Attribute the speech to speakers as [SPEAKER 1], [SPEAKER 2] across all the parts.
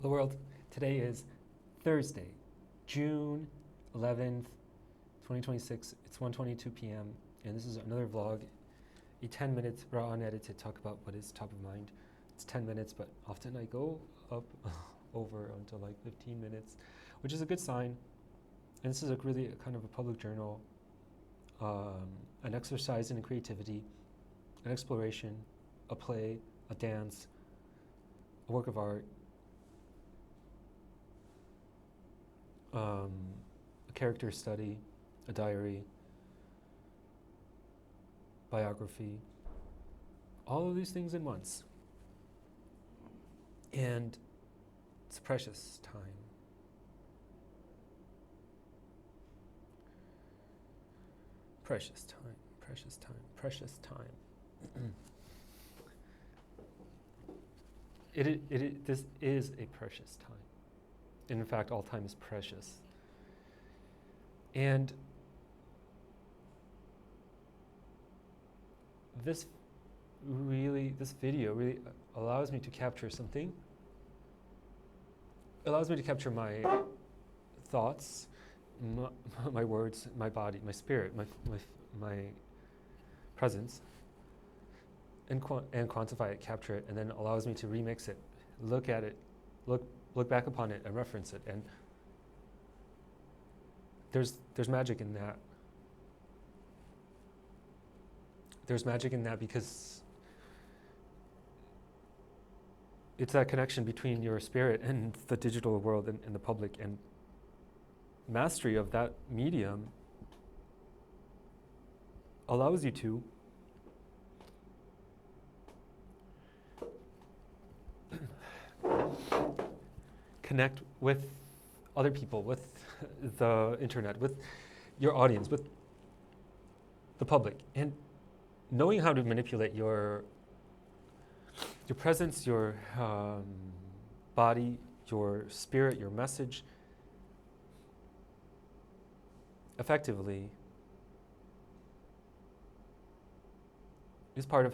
[SPEAKER 1] Hello world, today is Thursday, June 11th, 2026. It's 1:22 p.m. and this is another vlog, a 10 minutes raw unedited talk about what is top of mind. It's 10 minutes, but often I go up over until like 15 minutes, which is a good sign. And this is really a kind of a public journal, an exercise in creativity, an exploration, a play, a dance, a work of art, a character study, a diary, biography, all of these things in once. And it's precious time. Precious time, precious time, precious time. This is a precious time. And in fact, all time is precious. And this video really allows me to capture something. It allows me to capture my thoughts, my words, my body, my spirit, my presence, and quantify it, capture it, and then allows me to remix it, look at it, look back upon it, and reference it. And there's magic in that. There's magic in that because it's that connection between your spirit and the digital world and the public, and mastery of that medium allows you to connect with other people, with the internet, with your audience, with the public. And knowing how to manipulate your presence, your body, your spirit, your message effectively is one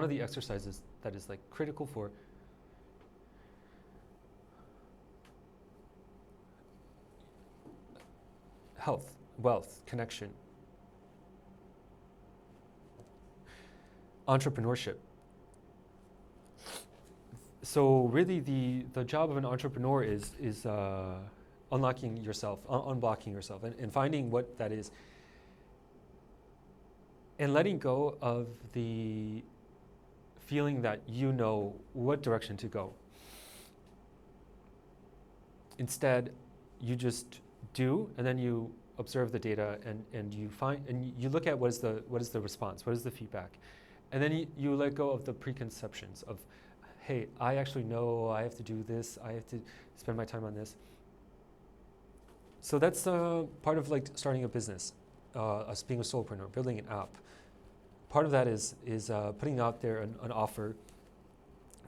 [SPEAKER 1] of the exercises that is like critical for health, wealth, connection, entrepreneurship. So really the job of an entrepreneur is unlocking yourself, unblocking yourself, and finding what that is, and letting go of the feeling that you know what direction to go. Instead, you just do, and then you observe the data, and you find, and you look at what is the response, what is the feedback, and then you let go of the preconceptions of, hey, I actually know I have to do this, I have to spend my time on this. So that's part of like starting a business, us being a solopreneur, building an app. Part of that is putting out there an offer.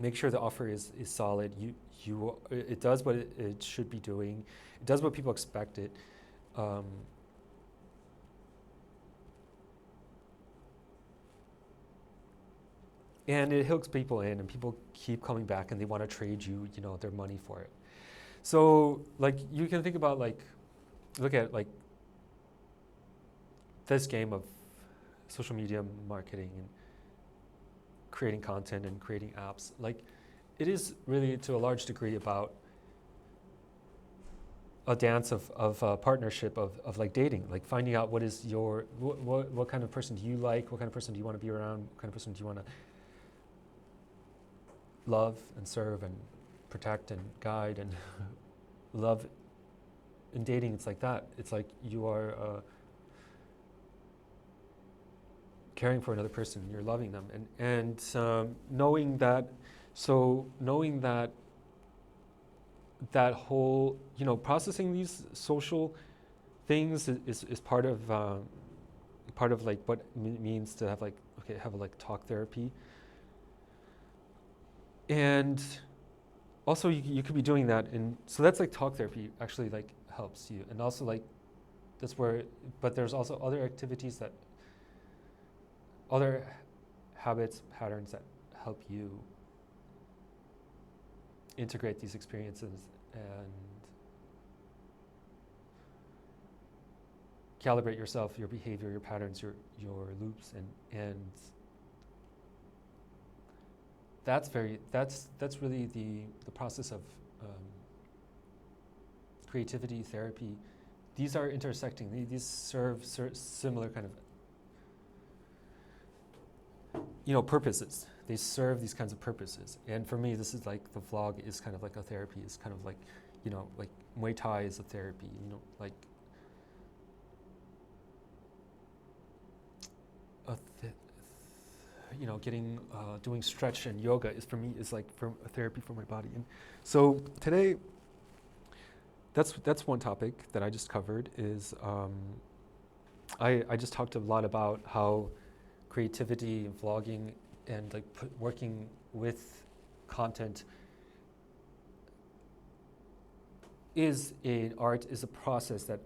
[SPEAKER 1] Make sure the offer is solid. It does what it should be doing. It does what people expect it. And it hooks people in, and people keep coming back, and they want to trade you, their money for it. So like you can think about look at like this game of social media marketing and creating content and creating apps. Like it is really to a large degree about a dance of partnership, of like dating, like finding out what is what kind of person do you like, what kind of person do you want to be around, what kind of person do you want to love and serve and protect and guide and love. In dating, it's like that. It's like you are caring for another person, you're loving them, and knowing that that whole, processing these social things is part of like what it means to have talk therapy. And also you could be doing that, and so that's like talk therapy actually like helps you, and also like that's where, but there's also other activities that, other habits, patterns that help you integrate these experiences and calibrate yourself, your behavior, your patterns, your loops, and that's really the process of creativity, therapy. These are intersecting. These serve similar kind of purposes. They serve these kinds of purposes. And for me, this is like the vlog is kind of like a therapy. It's kind of like, like Muay Thai is a therapy. Like doing stretch and yoga is for me is like for a therapy for my body. And so today, that's one topic that I just covered. Is I just talked a lot about how creativity and vlogging and like working with content is an art, is a process that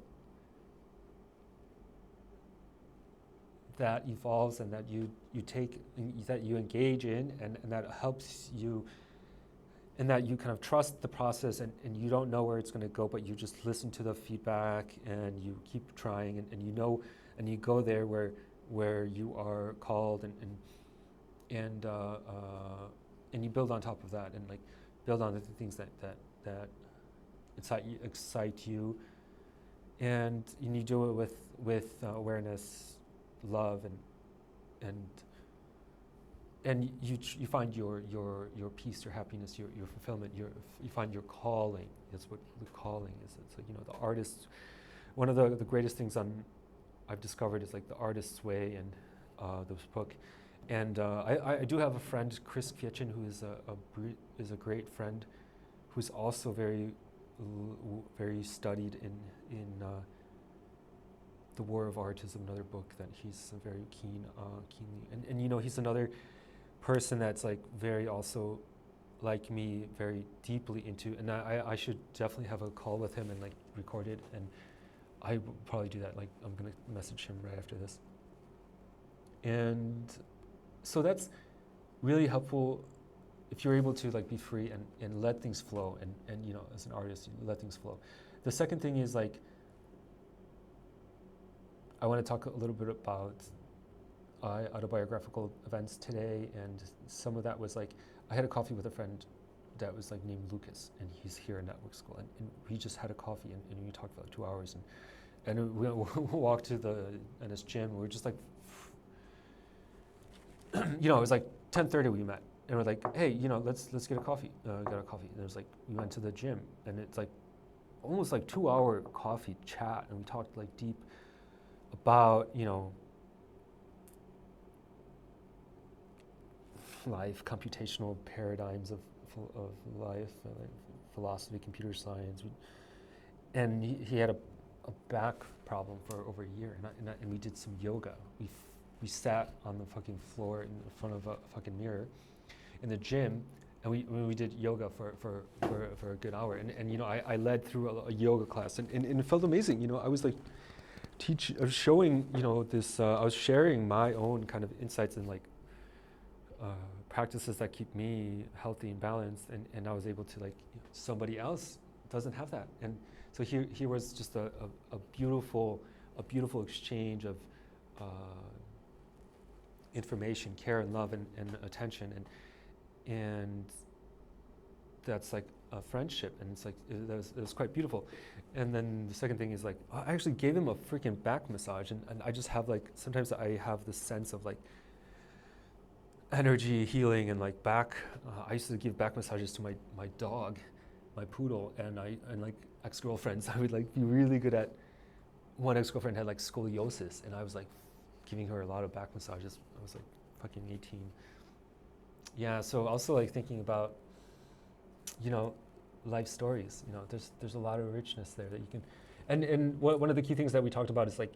[SPEAKER 1] evolves and that you take, that you engage in, and that helps you, and that you kind of trust the process, and you don't know where it's going to go, but you just listen to the feedback and you keep trying, and you go there where you are called, and you build on top of that, and like build on the things that excite you, and you do it with awareness, love, and you find your peace, your happiness, your fulfillment, you find your calling. That's what the calling is. It's like, the artist. One of the greatest things I've discovered is like the artist's way, and this book. And I do have a friend, Chris Kvietchen, who is a great friend, who's also very studied in The War of Art is another book that he's very keenly, and he's another person that's like very also like me, very deeply into, and I should definitely have a call with him and like record it, and I will probably do that. Like I'm gonna message him right after this. And so that's really helpful if you're able to like be free and let things flow, and as an artist, you let things flow. The second thing is like, I want to talk a little bit about autobiographical events today, and some of that was like, I had a coffee with a friend that was like named Lucas, and he's here in network school, and we just had a coffee, and we talked for like 2 hours, and we walked to his gym, and we were just like, it was like 10:30 we met, and we're like, hey, let's get a coffee. Got a coffee, and it was like, we went to the gym, and it's like almost like 2-hour coffee chat, and we talked like deep about, life, computational paradigms of life, philosophy, computer science. And he had a back problem for over a year, and we did some yoga. We sat on the fucking floor in front of a fucking mirror in the gym, and we did yoga for a good hour. And I led through a yoga class, and it felt amazing. I was like I was showing, this, I was sharing my own kind of insights and like practices that keep me healthy and balanced, and I was able to like, somebody else doesn't have that. And so here was just a beautiful exchange of information, care and love and attention, and that's like a friendship, and it's like it was quite beautiful. And then the second thing is like, I actually gave him a freaking back massage, and I just have like, sometimes I have this sense of like energy healing and like back. I used to give back massages to my dog, my poodle, and like ex-girlfriends. I would like be really good at. One ex-girlfriend had like scoliosis, and I was like giving her a lot of back massages. I was like fucking 18. Yeah, so also like thinking about, life stories. There's a lot of richness there that you can, and one of the key things that we talked about is like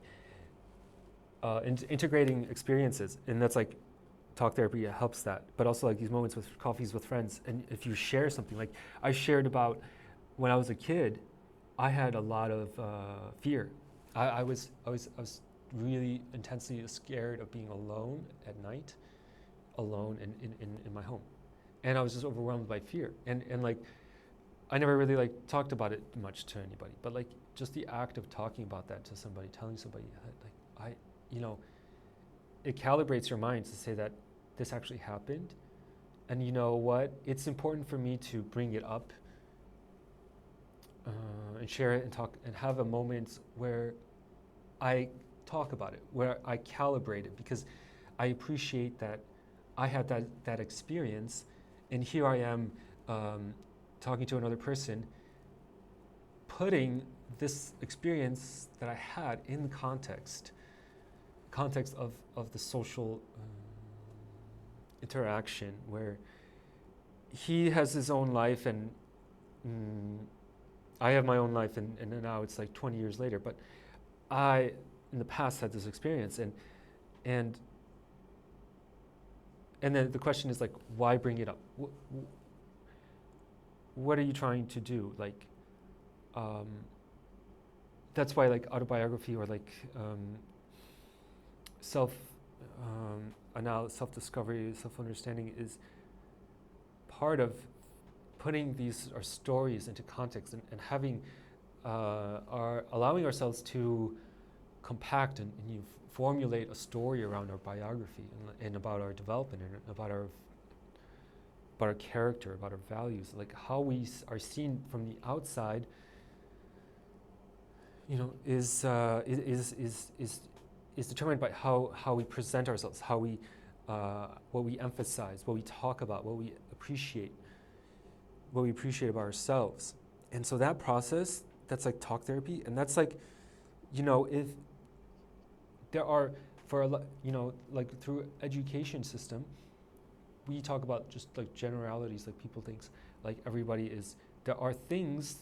[SPEAKER 1] integrating experiences, and that's like talk therapy helps that, but also like these moments with coffees with friends, and if you share something, like I shared about when I was a kid, I had a lot of fear. I was really intensely scared of being alone at night, alone in my home, and I was just overwhelmed by fear, and like I never really like talked about it much to anybody, but like just the act of talking about that to somebody, telling somebody like it calibrates your mind to say that this actually happened. And you know what? It's important for me to bring it up and share it and talk and have a moment where I talk about it, where I calibrate it, because I appreciate that I had that experience, and here I am talking to another person, putting this experience that I had in context of the social interaction, where he has his own life and I have my own life, and now it's like 20 years later, but I in the past had this experience, and then the question is like, why bring it up? What are you trying to do? Like, that's why like autobiography or like self-discovery, self-understanding is part of putting these our stories into context and having allowing ourselves to compact and you formulate a story around our biography and about our development and about our character, about our values, like how we are seen from the outside. You know, is determined by how we present ourselves, how we what we emphasize, what we talk about, what we appreciate about ourselves. And so that process, that's like talk therapy, and that's like, you know, if there are for a lot, you know, like through education system, we talk about just like generalities, like people thinks like everybody is. There are things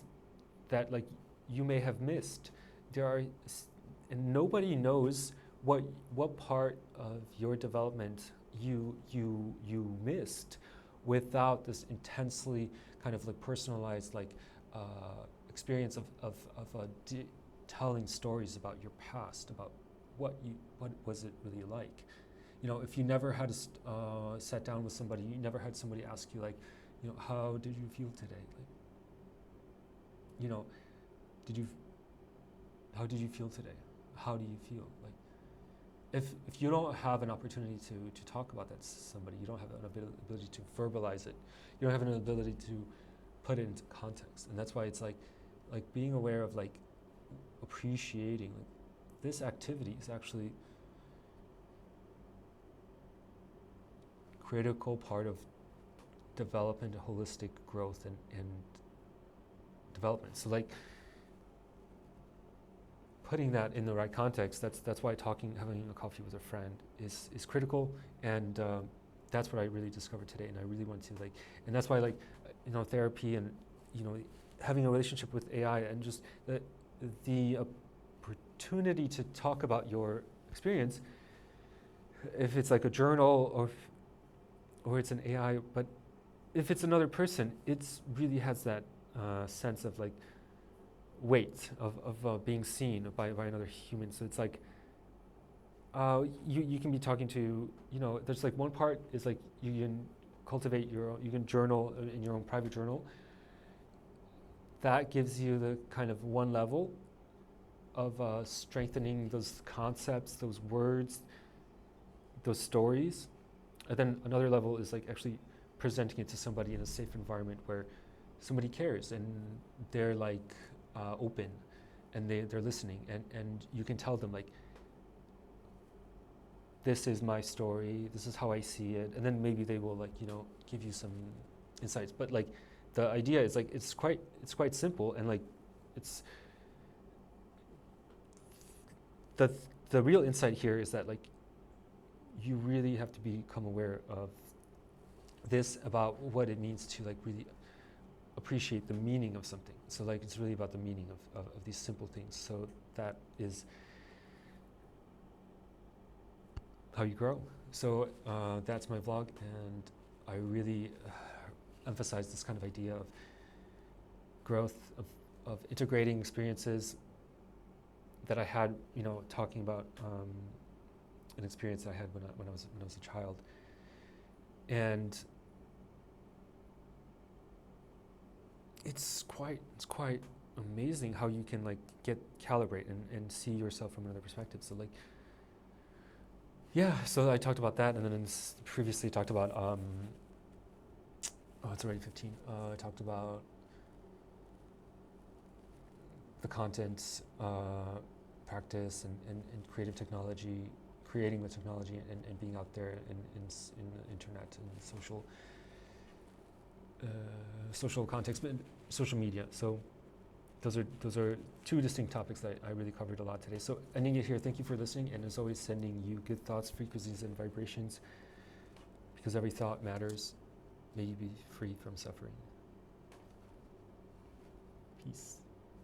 [SPEAKER 1] that like you may have missed. And nobody knows what part of your development you missed without this intensely kind of like personalized like experience of telling stories about your past, about what was it really like. You know, if you never had sat down with somebody, you never had somebody ask you like, you know, how did you feel today? Like, you know, how did you feel today? How do you feel? Like, if you don't have an opportunity to talk about that to somebody, you don't have an ability to verbalize it, you don't have an ability to put it into context. And that's why it's like being aware of like appreciating like this activity is actually critical part of development, holistic growth and development. So like putting that in the right context, that's why having a coffee with a friend is critical, and that's what I really discovered today, and I really want to like, and that's why like, you know, therapy and, you know, having a relationship with AI and just the opportunity to talk about your experience, if it's like a journal or it's an AI, but if it's another person, it's really has that sense of like weight of being seen by another human. So it's like you can be talking to, you know, there's like one part is like you can cultivate you can journal in your own private journal. That gives you the kind of one level of strengthening those concepts, those words, those stories. And then another level is like actually presenting it to somebody in a safe environment where somebody cares and they're like open and they're listening, and you can tell them like, this is my story, this is how I see it, and then maybe they will like, you know, give you some insights. But like the idea is like it's quite simple, and like it's the real insight here is that like you really have to become aware of this, about what it means to like really appreciate the meaning of something. So like it's really about the meaning of these simple things. So that is how you grow. So that's my vlog, and I really emphasize this kind of idea of growth, of integrating experiences that I had, you know, talking about an experience I had when I was a child, and it's quite amazing how you can like calibrate and see yourself from another perspective. So like, yeah, so I talked about that, and then previously talked about oh, it's already 15. I talked about the content practice and creative technology, creating with technology, and being out there in the internet and social context, but social media. So those are two distinct topics that I really covered a lot today. So ending it here, thank you for listening, and as always, sending you good thoughts, frequencies, and vibrations, because every thought matters. May you be free from suffering. Peace.